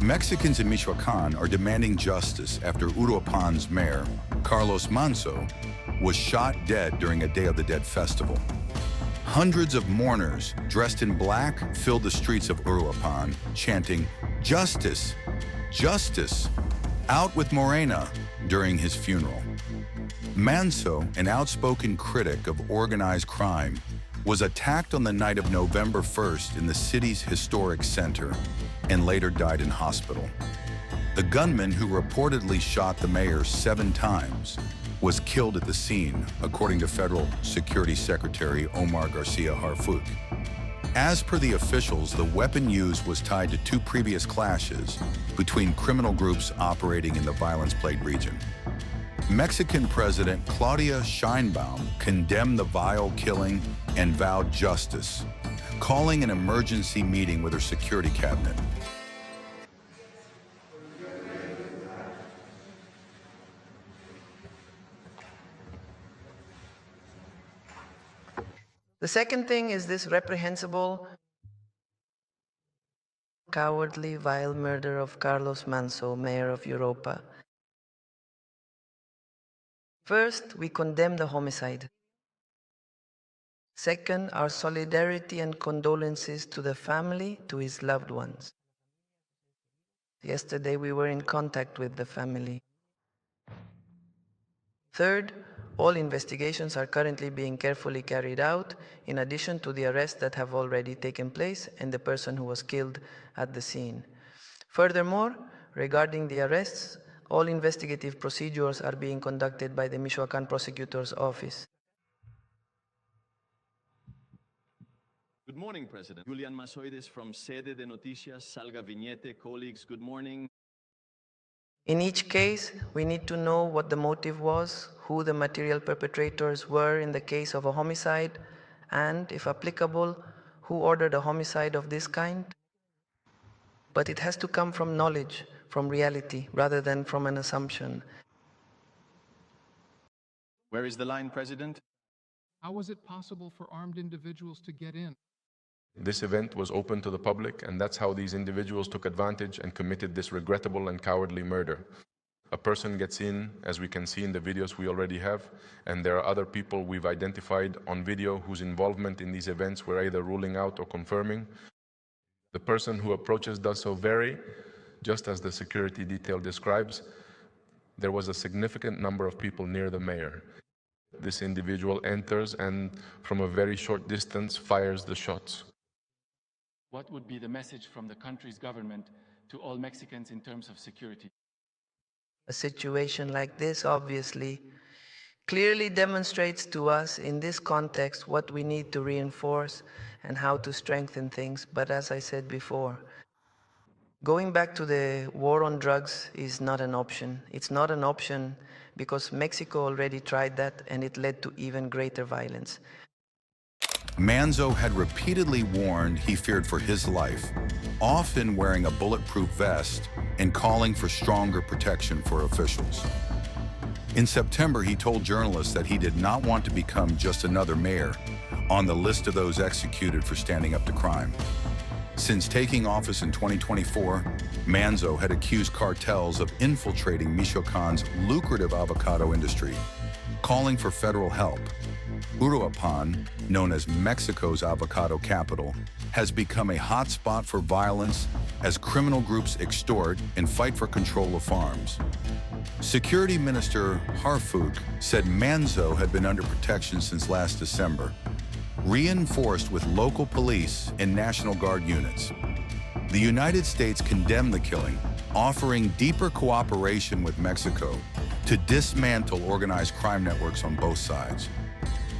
Mexicans in Michoacan are demanding justice after Uruapan's mayor, Carlos Manzo, was shot dead during a Day of the Dead festival. Hundreds of mourners dressed in black filled the streets of Uruapan, chanting, "Justice! Justice! Out with Morena!" during his funeral. Manzo, an outspoken critic of organized crime, was attacked on the night of November 1st in the city's historic center and later died in hospital. The gunman who reportedly shot the mayor 7 times was killed at the scene, according to Federal Security Secretary Omar Garcia Harfuch. As per the officials, the weapon used was tied to 2 previous clashes between criminal groups operating in the violence-plagued region. Mexican President Claudia Sheinbaum condemned the vile killing and vowed justice, calling an emergency meeting with her security cabinet. The second thing is this reprehensible, cowardly, vile murder of Carlos Manzo, mayor of Europa. First, we condemn the homicide. Second, our solidarity and condolences to the family, to his loved ones. Yesterday, we were in contact with the family. Third, all investigations are currently being carefully carried out, in addition to the arrests that have already taken place and the person who was killed at the scene. Furthermore, regarding the arrests, all investigative procedures are being conducted by the Michoacan Prosecutor's Office. Good morning, President. Julian Mazoides from Sede de Noticias, Salga Viñete, colleagues, good morning. In each case, we need to know what the motive was, who the material perpetrators were in the case of a homicide, and, if applicable, who ordered a homicide of this kind. But it has to come from knowledge, from reality, rather than from an assumption. Where is the line, President? How was it possible for armed individuals to get in? This event was open to the public, and that's how these individuals took advantage and committed this regrettable and cowardly murder. A person gets in, as we can see in the videos we already have, and there are other people we've identified on video whose involvement in these events we're either ruling out or confirming. The person who approaches does so just as the security detail describes. There was a significant number of people near the mayor. This individual enters and, from a very short distance, fires the shots. What would be the message from the country's government to all Mexicans in terms of security? A situation like this, obviously, clearly demonstrates to us in this context what we need to reinforce and how to strengthen things. But as I said before, going back to the war on drugs is not an option. It's not an option because Mexico already tried that and it led to even greater violence. Manzo had repeatedly warned he feared for his life, often wearing a bulletproof vest and calling for stronger protection for officials. In September, he told journalists that he did not want to become just another mayor on the list of those executed for standing up to crime. Since taking office in 2024, Manzo had accused cartels of infiltrating Michoacan's lucrative avocado industry, calling for federal help. Uruapan, known as Mexico's avocado capital, has become a hotspot for violence as criminal groups extort and fight for control of farms. Security Minister Harfuch said Manzo had been under protection since last December. reinforced with local police and National Guard units. The United States condemned the killing, offering deeper cooperation with Mexico to dismantle organized crime networks on both sides.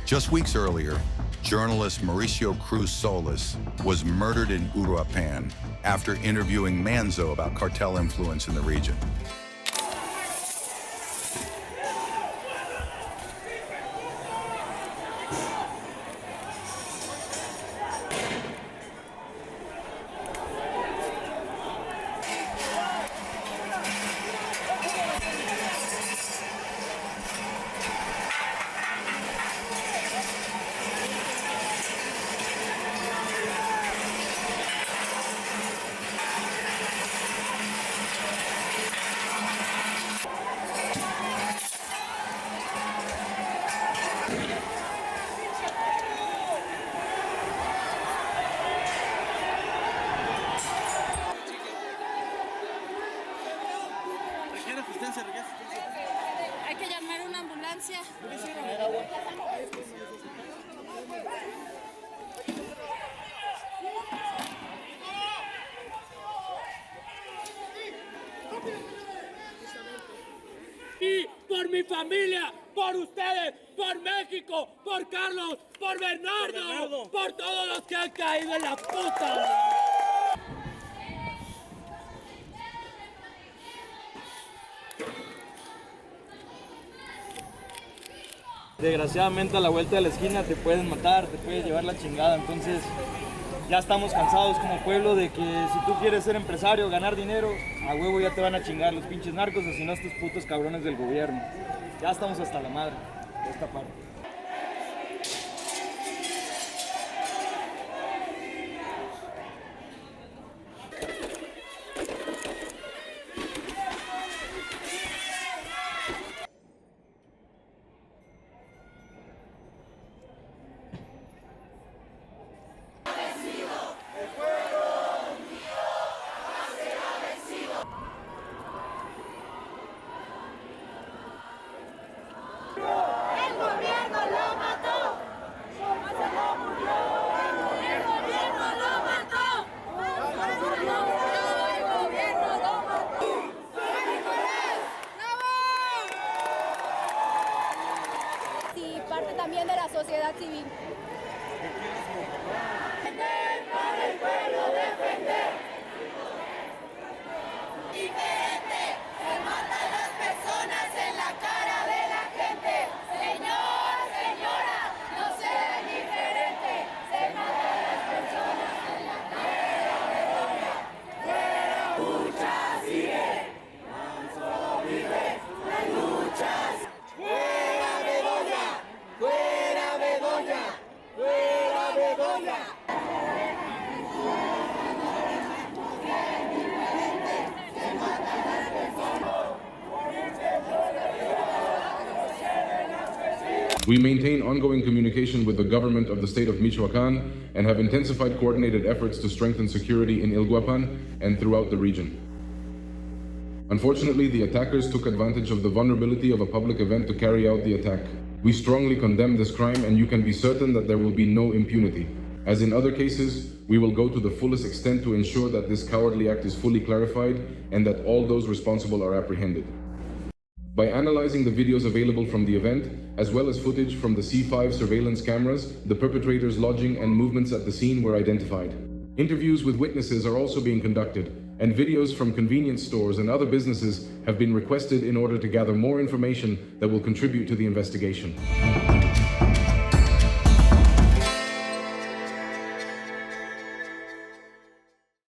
Just weeks earlier, journalist Mauricio Cruz Solis was murdered in Uruapan after interviewing Manzo about cartel influence in the region. Hay que llamar una ambulancia. Y por mi familia, por ustedes, por México, por Carlos, por Bernardo, por todos los que han caído en la puta. Desgraciadamente a la vuelta de la esquina te pueden matar, te pueden llevar la chingada, entonces ya estamos cansados como pueblo de que si tú quieres ser empresario, ganar dinero, a huevo ya te van a chingar los pinches narcos, o si no estos putos cabrones del gobierno. Ya estamos hasta la madre de esta parte. Y parte también de la sociedad civil. Para el pueblo defender. Diferente, se matan las personas en la cara de la gente. Señor, señora, no sea indiferente. Se matan las personas en la cara de la gente. La lucha sigue. Manzo vive. La lucha sigue. ¡Fuera Bedoya! ¡Fuera Bedoya! ¡Fuera Bedoya! We maintain ongoing communication with the government of the state of Michoacan and have intensified coordinated efforts to strengthen security in Uruapan and throughout the region. Unfortunately, the attackers took advantage of the vulnerability of a public event to carry out the attack. We strongly condemn this crime, and you can be certain that there will be no impunity. As in other cases, we will go to the fullest extent to ensure that this cowardly act is fully clarified and that all those responsible are apprehended. By analyzing the videos available from the event, as well as footage from the C5 surveillance cameras, the perpetrators' lodging and movements at the scene were identified. Interviews with witnesses are also being conducted, and videos from convenience stores and other businesses have been requested in order to gather more information that will contribute to the investigation.